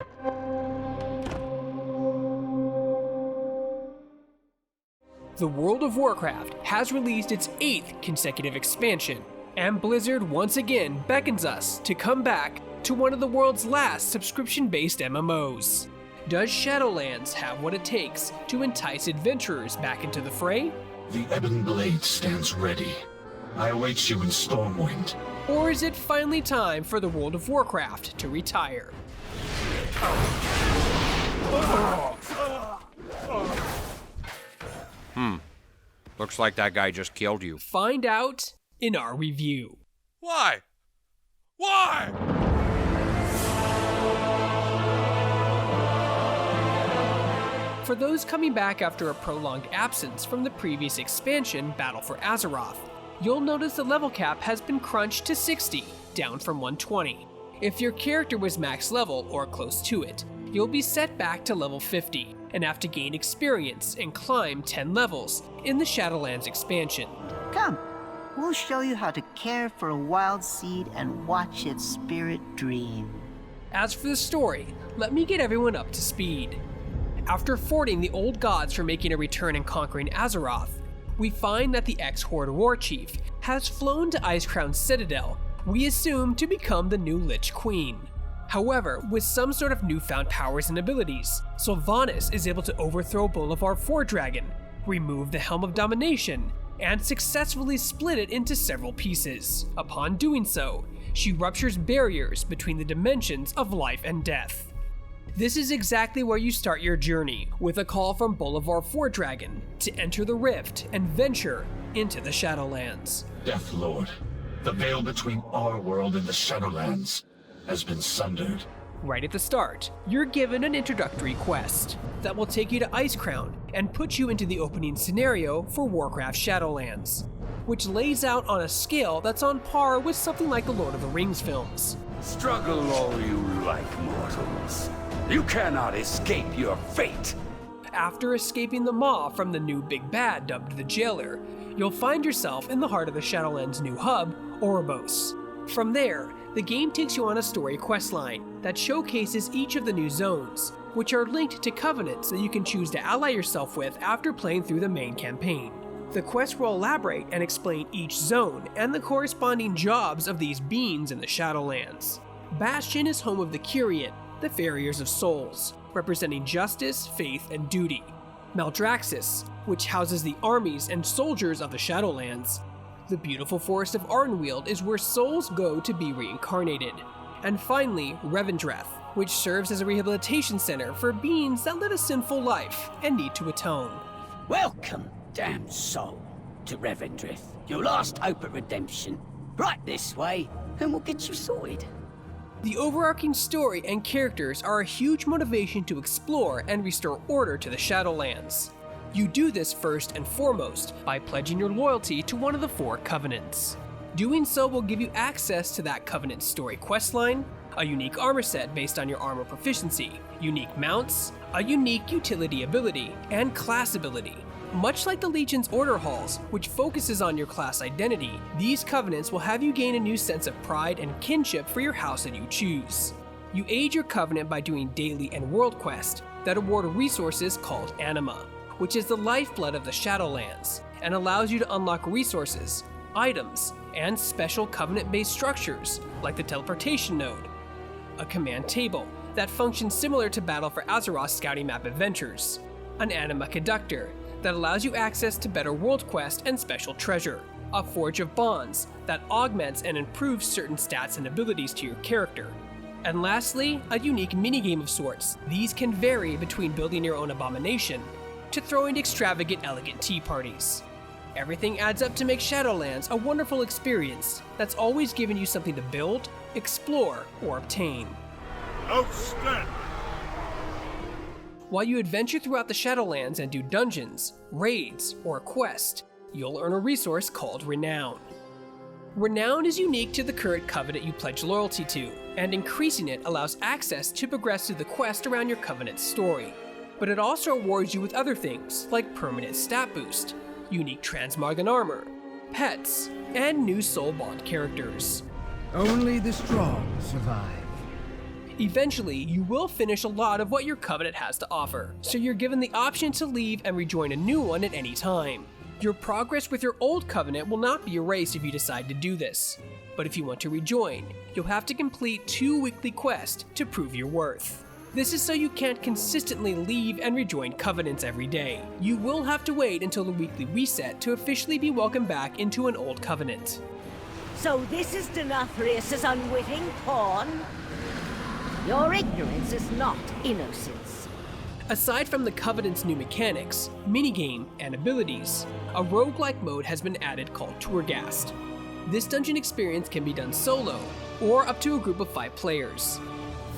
The World of Warcraft has released its 8th consecutive expansion, and Blizzard once again beckons us to come back to one of the world's last subscription-based MMOs. Does Shadowlands have what it takes to entice adventurers back into the fray? The Ebon Blade stands ready. I await you in Stormwind. Or is it finally time for the World of Warcraft to retire? Looks like that guy just killed you. Find out in our review. Why? Why? For those coming back after a prolonged absence from the previous expansion, Battle for Azeroth, you'll notice the level cap has been crunched to 60, down from 120. If your character was max level or close to it, you'll be set back to level 50 and have to gain experience and climb 10 levels in the Shadowlands expansion. Come, we'll show you how to care for a wild seed and watch its spirit dream. As for the story, let me get everyone up to speed. After fording the old gods for making a return and conquering Azeroth, we find that the ex-Horde war chief has flown to Icecrown's citadel, we assume to become the new Lich Queen. However, with some sort of newfound powers and abilities, Sylvanas is able to overthrow Bolivar Fordragon, remove the Helm of Domination, and successfully split it into several pieces. Upon doing so, she ruptures barriers between the dimensions of life and death. This is exactly where you start your journey, with a call from Bolivar Fordragon to enter the Rift and venture into the Shadowlands. Death Lord, the veil between our world and the Shadowlands has been sundered. Right at the start, you're given an introductory quest that will take you to Icecrown and put you into the opening scenario for Warcraft Shadowlands, which lays out on a scale that's on par with something like the Lord of the Rings films. Struggle all you like, mortals. You cannot escape your fate. After escaping the Maw from the new Big Bad dubbed the Jailer, you'll find yourself in the heart of the Shadowlands' new hub, Oribos. From there, the game takes you on a story questline that showcases each of the new zones, which are linked to covenants that you can choose to ally yourself with after playing through the main campaign. The quest will elaborate and explain each zone and the corresponding jobs of these beings in the Shadowlands. Bastion is home of the Kyrian, the Farriers of Souls, representing justice, faith, and duty. Maldraxxus, which houses the armies and soldiers of the Shadowlands. The beautiful forest of Ardenweald is where souls go to be reincarnated. And finally, Revendreth, which serves as a rehabilitation center for beings that live a sinful life and need to atone. Welcome, damned soul, to Revendreth, your last hope at redemption. Right this way, and we'll get you sorted. The overarching story and characters are a huge motivation to explore and restore order to the Shadowlands. You do this first and foremost by pledging your loyalty to one of the 4 covenants. Doing so will give you access to that covenant story questline, a unique armor set based on your armor proficiency, unique mounts, a unique utility ability, and class ability. Much like the Legion's Order Halls, which focuses on your class identity, these covenants will have you gain a new sense of pride and kinship for your house that you choose. You aid your covenant by doing daily and world quests that award resources called Anima, which is the lifeblood of the Shadowlands, and allows you to unlock resources, items, and special covenant-based structures, like the teleportation node, a command table that functions similar to Battle for Azeroth scouting map adventures, an Anima conductor that allows you access to better world quest and special treasure, a Forge of Bonds that augments and improves certain stats and abilities to your character, and lastly, a unique minigame of sorts. These can vary between building your own abomination to throwing extravagant, elegant tea parties. Everything adds up to make Shadowlands a wonderful experience that's always given you something to build, explore, or obtain. Outstanding! While you adventure throughout the Shadowlands and do dungeons, raids, or a quest, you'll earn a resource called Renown. Renown is unique to the current covenant you pledge loyalty to, and increasing it allows access to progress through the quest around your covenant's story. But it also rewards you with other things like permanent stat boost, unique transmoggon armor, pets, and new soul bond characters. Only the strong survive. Eventually, you will finish a lot of what your Covenant has to offer, so you're given the option to leave and rejoin a new one at any time. Your progress with your old Covenant will not be erased if you decide to do this, but if you want to rejoin, you'll have to complete 2 weekly quests to prove your worth. This is so you can't consistently leave and rejoin Covenants every day. You will have to wait until the weekly reset to officially be welcomed back into an old Covenant. So this is Denathrius's unwitting pawn? Your ignorance is not innocence. Aside from the Covenant's new mechanics, minigame, and abilities, a roguelike mode has been added called Tourghast. This dungeon experience can be done solo, or up to a group of 5 players.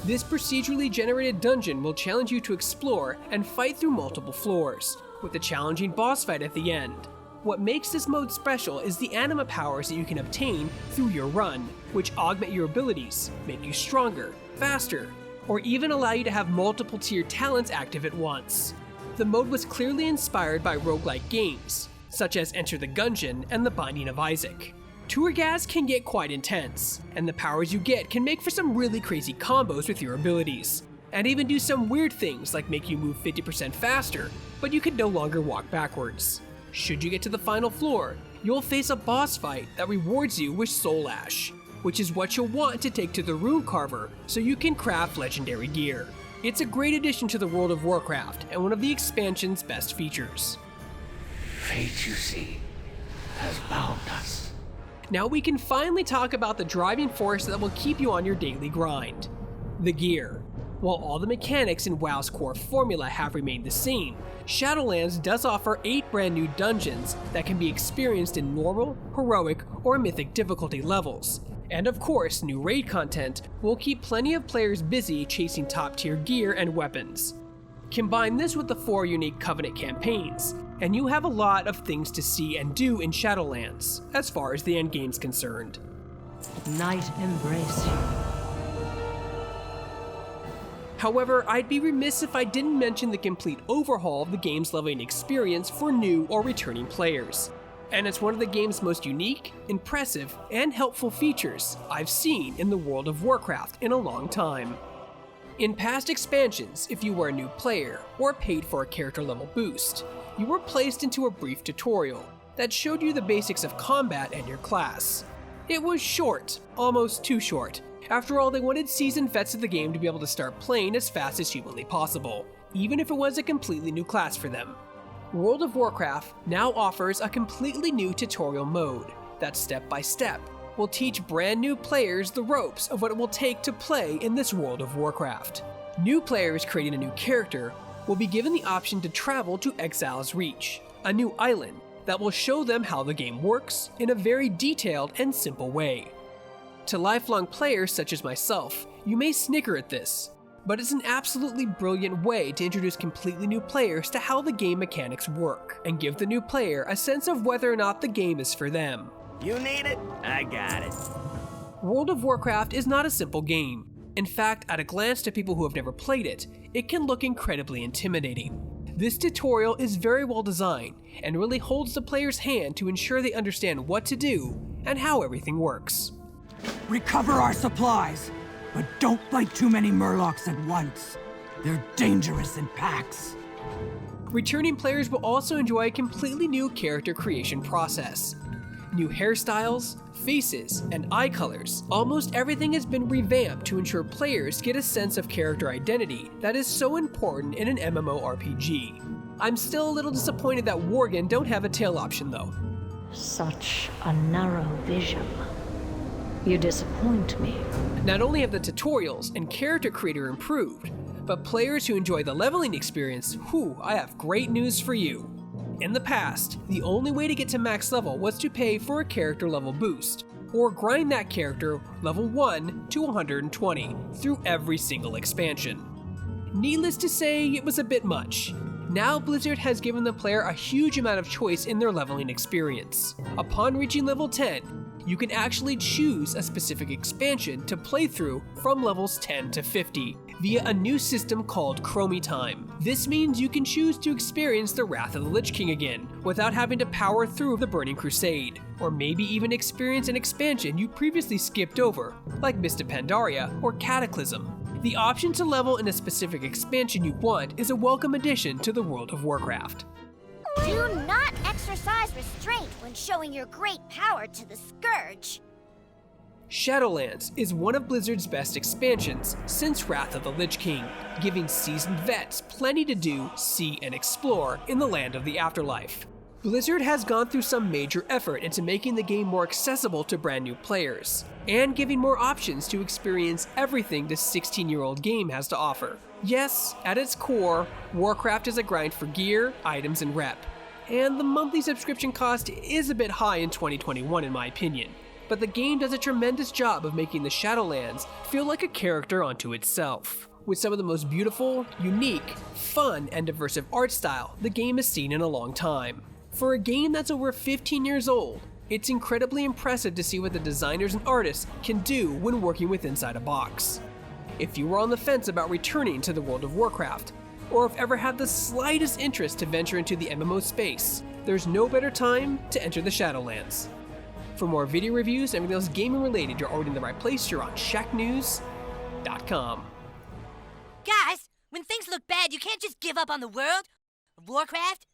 This procedurally generated dungeon will challenge you to explore and fight through multiple floors, with a challenging boss fight at the end. What makes this mode special is the anima powers that you can obtain through your run, which augment your abilities, make you stronger, faster, or even allow you to have multiple tiered talents active at once. The mode was clearly inspired by roguelike games, such as Enter the Gungeon and The Binding of Isaac. Tourghast can get quite intense, and the powers you get can make for some really crazy combos with your abilities, and even do some weird things like make you move 50% faster, but you can no longer walk backwards. Should you get to the final floor, you'll face a boss fight that rewards you with Soul Ash, which is what you'll want to take to the Rune Carver so you can craft legendary gear. It's a great addition to the world of Warcraft and one of the expansion's best features. Fate, you see, has bound us. Now we can finally talk about the driving force that will keep you on your daily grind: the gear. While all the mechanics in WoW's core formula have remained the same, Shadowlands does offer 8 brand new dungeons that can be experienced in normal, heroic, or mythic difficulty levels. And of course, new raid content will keep plenty of players busy chasing top tier gear and weapons. Combine this with the 4 unique Covenant campaigns, and you have a lot of things to see and do in Shadowlands, as far as the endgame's concerned. Night embrace you. However, I'd be remiss if I didn't mention the complete overhaul of the game's leveling experience for new or returning players. And it's one of the game's most unique, impressive, and helpful features I've seen in the world of Warcraft in a long time. In past expansions, if you were a new player or paid for a character level boost, you were placed into a brief tutorial that showed you the basics of combat and your class. It was short, almost too short. After all, they wanted seasoned vets of the game to be able to start playing as fast as humanly possible, even if it was a completely new class for them. World of Warcraft now offers a completely new tutorial mode that step by step will teach brand new players the ropes of what it will take to play in this World of Warcraft. New players creating a new character will be given the option to travel to Exile's Reach, a new island that will show them how the game works in a very detailed and simple way. To lifelong players such as myself, you may snicker at this, but it's an absolutely brilliant way to introduce completely new players to how the game mechanics work, and give the new player a sense of whether or not the game is for them. You need it? I got it. World of Warcraft is not a simple game. In fact, at a glance to people who have never played it, it can look incredibly intimidating. This tutorial is very well designed, and really holds the player's hand to ensure they understand what to do and how everything works. Recover our supplies, but don't fight too many Murlocs at once. They're dangerous in packs. Returning players will also enjoy a completely new character creation process. New hairstyles, faces, and eye colors. Almost everything has been revamped to ensure players get a sense of character identity that is so important in an MMORPG. I'm still a little disappointed that Worgen don't have a tail option though. Such a narrow vision. You disappoint me. Not only have the tutorials and character creator improved, but players who enjoy the leveling experience, I have great news for you. In the past, the only way to get to max level was to pay for a character level boost, or grind that character level 1 to 120 through every single expansion. Needless to say, it was a bit much. Now Blizzard has given the player a huge amount of choice in their leveling experience. Upon reaching level 10, you can actually choose a specific expansion to play through from levels 10 to 50 via a new system called Chromie Time. This means you can choose to experience the Wrath of the Lich King again without having to power through the Burning Crusade, or maybe even experience an expansion you previously skipped over, like Mist of Pandaria or Cataclysm. The option to level in a specific expansion you want is a welcome addition to the world of Warcraft. Do not exercise restraint when showing your great power to the Scourge. Shadowlands is one of Blizzard's best expansions since Wrath of the Lich King, giving seasoned vets plenty to do, see, and explore in the land of the afterlife. Blizzard has gone through some major effort into making the game more accessible to brand new players, and giving more options to experience everything this 16-year-old game has to offer. Yes, at its core, Warcraft is a grind for gear, items, and rep, and the monthly subscription cost is a bit high in 2021 in my opinion. But the game does a tremendous job of making the Shadowlands feel like a character unto itself, with some of the most beautiful, unique, fun, and diversive art style the game has seen in a long time. For a game that's over 15 years old, it's incredibly impressive to see what the designers and artists can do when working with inside a box. If you were on the fence about returning to the world of Warcraft, or have ever had the slightest interest to venture into the MMO space, there's no better time to enter the Shadowlands. For more video reviews and everything else gaming related, you're already in the right place. You're on Shacknews.com. Guys, when things look bad, you can't just give up on the world of Warcraft.